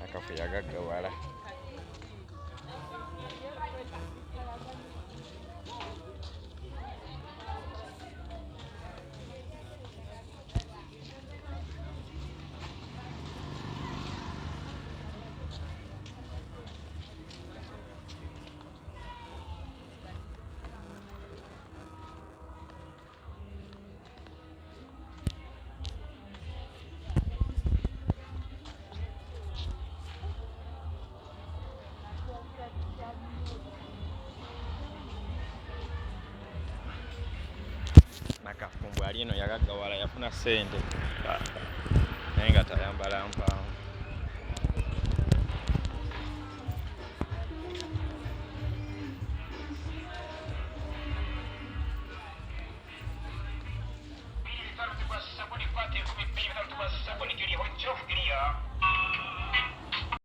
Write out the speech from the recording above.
Akafu yagaggawala. Nakafumbwe ali eno yagaggawala yafuna ssente naye nga tayambala mpa.